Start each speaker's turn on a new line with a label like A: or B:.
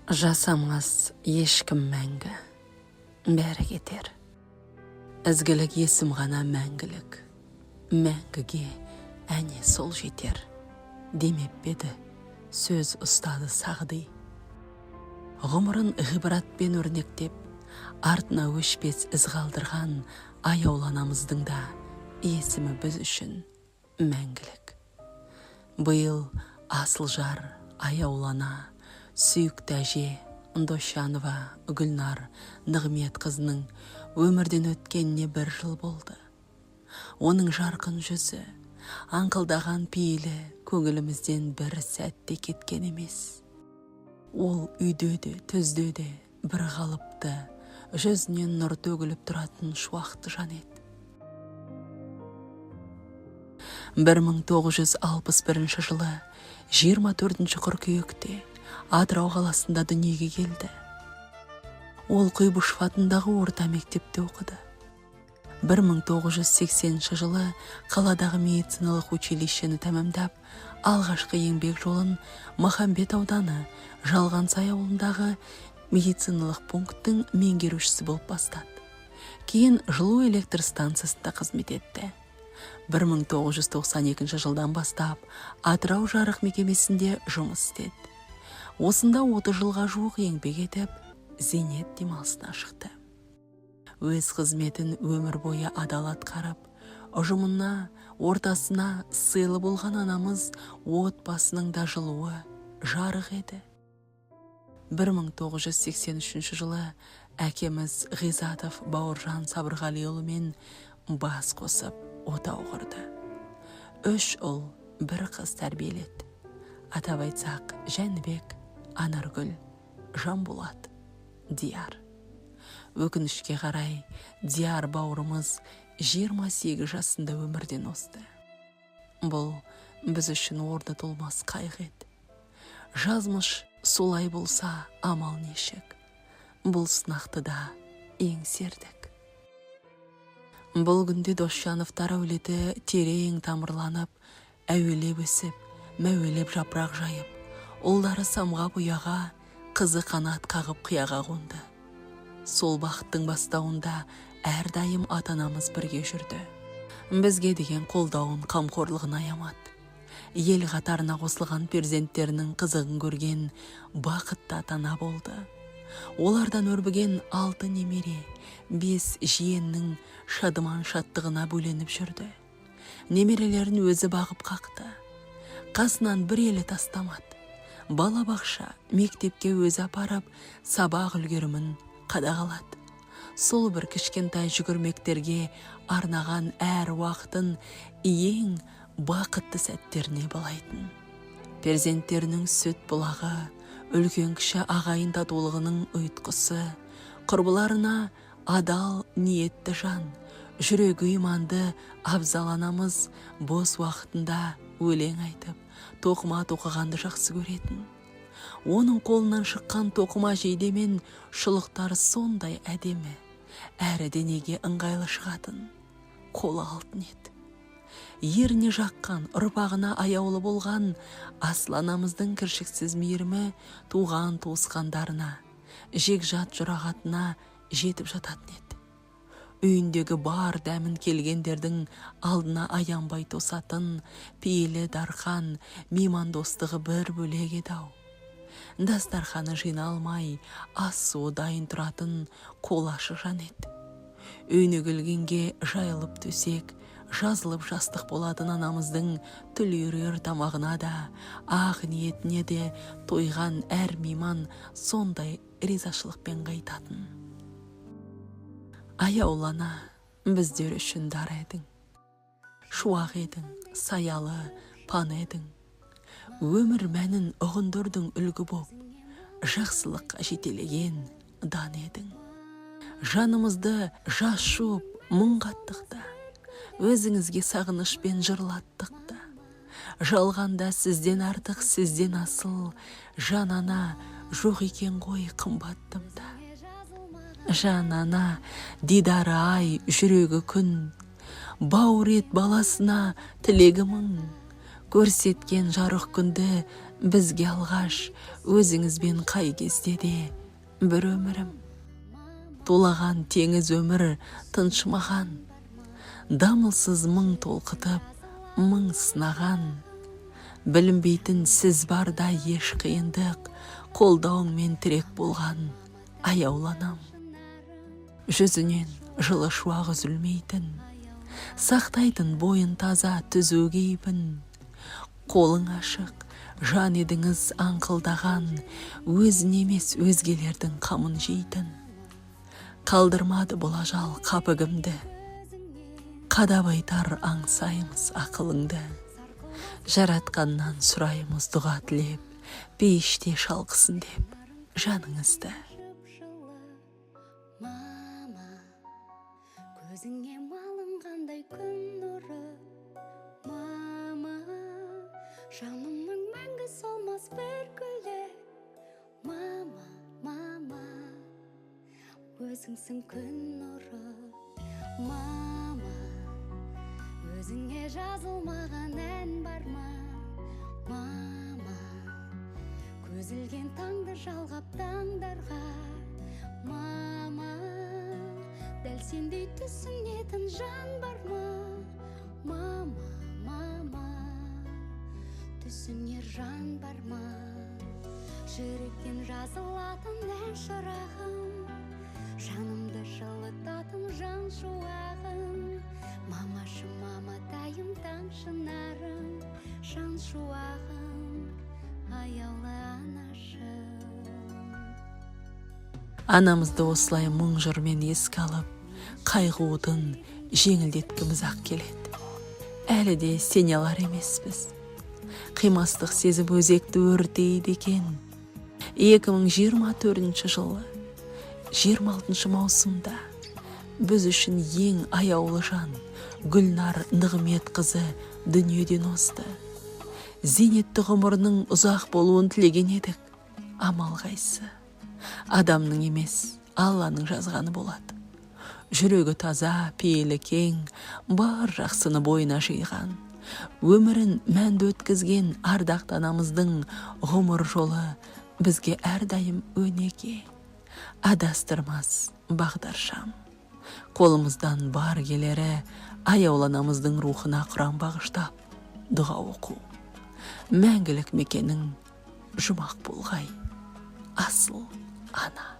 A: Жасамас ешкім мәңгі, бәрі кетер. Ізгілік есім ғана мәңгілік, мәңгіге әне сол жетер. Демеп беді, сөз ұстады сағды. Ғұмырын ғибратпен өрнектеп, артына өшпес із қалдырған аяуланамыздың да есімі біз үшін мәңгілік. Биыл асыл жар аяулана, сүйікті әже Дощанова Гүлнар Нығмет қызының өмірден өткеніне 1 жыл болды. Оның жарқын жүзі, аңқылдаған пейілі көңілімізден бір сәтте кеткен емес. Ол үйде де, түзде де бір қалыпты, жүзінен нұр төгіліп тұратын шуақты жан еді. 1961 жылы 24 қыркүйекте Атырау қаласында дүниеге келді. Ол Құйбышев атындағы орта мектепте оқыды. 1980 жылы қаладағы медициналық училищені тәмамдап, алғашқы еңбек жолын Махамбет ауданы Жалғансай ауылындағы медициналық пункттің меңгерушісі болып бастады. Кейін жылу электр станциясында қызмет етті. 1992 жылдан бастап Атырау жарық мекемесінде жұмыс істеді. Осында 30 жылға жуық еңбек етіп, зейнет демалысына шықты. Өз қызметін өмір бойы адал атқарып, ұжымына, ортасына сыйлы болған анамыз отбасының да жылуы жарық еді. 1983 жылы әкеміз Ғизатов Бауыржан Сабырғалиұлымен бас қосып отау құрды. 3 ұл, 1 қыз тәрбиеледі. Атап айтсақ, Жәнібек, Анаргүл, Жанболат, Дияр. Өкінішке қарай, Дияр бауырымыз 28 жасында өмірден озды. Бұл біз үшін орны толмас қайғы еді. Жазмыш солай болса амал нешік. Бұл сынақты да еңсердік. Бұл күнде Дощановтар әулеті терең тамырланып, әуелеп өсіп, мәуелеп жапырақ жайып, ұлдары самға бұяға, қызы қанат қағып қияға қонды. Сол бақыттың бастауында әрдайым ата-анамыз бірге жүрді. Бізге деген қолдауын, қамқорлығын аямады. Ел қатарына қосылған перзенттерінің қызығын көрген бақытты ата-ана болды. Олардан өрбіген 6 немере, 5 жиеннің шадыман шаттығына бөленіп жүрді. Немерелерін өзі бағып қақты. Қасынан бір елі тастамады. Балабақша, мектепке өзі апарып, сабақ үлгерімін қадағалады. Сол бір кішкентай жүгірмектерге арнаған әр уақытын ең бақытты сәттеріне балайтын. Перзенттерінің сүт бұлағы, үлкен кіші ағайын татулығының ұйытқысы, құрбыларына адал ниетті жан, жүрегі иманды Абзал анамыз бос уақытында өлең айтып, тоқыма тоқығанды жақсы көретін. Оның қолынан шыққан тоқыма жейдемен шұлықтары сондай әдемі, әрі денеге ыңғайлы шығатын, қолы алтын еді. Еріне жаққан, ұрпағына аяулы болған Асланамыздың кіршіксіз мейірімі туған туысқандарына, жекжат жұрағатына жетіп жататын еді. Үйіндегі бар дәмін келгендердің алдына аянбай тосатын, пейілі дархан, мейман достығы бір бөлек еді-ау. Дастарханы жиналмай, ас суы дайын тұратын қолашы жан еді. Үйіне келгенге жайылып төсек, жазылып жастық болатын анамыздың түлерер тамағына да, ақ ниетіне де тойған әр мейман сондай ризашылықпен қайтатын. Аяулана біздер үшін дар едің. Шуақ едің, саялы, пан едің. Өмір мәнін ұғындырдың үлгі боп, жақсылыққа жетелеген дан едің. Жанымызды жас жуып мұң қаттықта, өзіңізге сағынышпен жырлаттықта. Жалғанда сізден артық, сізден асыл, жанана жоқ екен ғой қымбаттымда. Жанана дидары ай, жүрегі күн, бауыр ет баласына тілегі мың. Көрсеткен жарық күнді бізге алғаш өзіңізбен қай кезде де бір өмірім. Тулаған теңіз өмір тыншымаған, дамылсыз мың толқытып, мың сынаған. Білінбейтін сіз барда еш қиындық, қолдауыңмен тірек болған аяуланам. Жүзінен жылы шуағы үзілмейтін, сақтайтын бойын таза түзу кейпін. Қолың ашық, жан едіңіз аңқылдаған, өзін емес өзгелердің қамын жейтін. Қалдырмады бұл ажал қапығымды, қадап айтар аңсаймыз ақылыңды. Жаратқаннан сұраймыз дұға тілеп, пейіште шалқысын деп жаныңызды.
B: Мама, көзіңе малынғандай күн нұры. Мама, жанымның мәңгі солмас бір гүлі. Мама, мама, өзіңсің күн нұры. Мама, өзіңе жазылмаған ән бар ма? Мама, көзілген таңды жалғап таңдарға. Мама, дәл сендей түсінетін жан бар ма? Мама, мама, түсінер жан бар ма? Жүректен жазылатын ән шырағым, жанымды жылытатын жан шуағым. Мамашы, маматайым, таң шынарым, жан шуағым, аяулы анашым.
A: Анамызды осылай мұң жырмен еске алып, қайғудың жеңілдеткіміз ақ келеді. Әлі де сене алар емеспіз. Қимастық сезіп өзекті өртейді екен. 2024 жылы 26 маусымда біз үшін ең аяулы жан Гүлнар Нығмет қызы дүниеден озды. Зейнетті ғұмырының ұзақ болуын тілеген едік. Амал қайсы? Адамның емес, Алланың жазғаны болады. Жүрегі таза, пейілі кең, бар жақсыны бойына жиған. Өмірін мәнді өткізген ардақты анамыздың ғұмыр жолы бізге әрдайым өнеге. Адастырмас бағдаршам. Қолымыздан бар келері аяулы анамыздың рухына құран бағыштап дұға оқу. Мәңгілік мекенің жұмақ болғай. Асыл ана.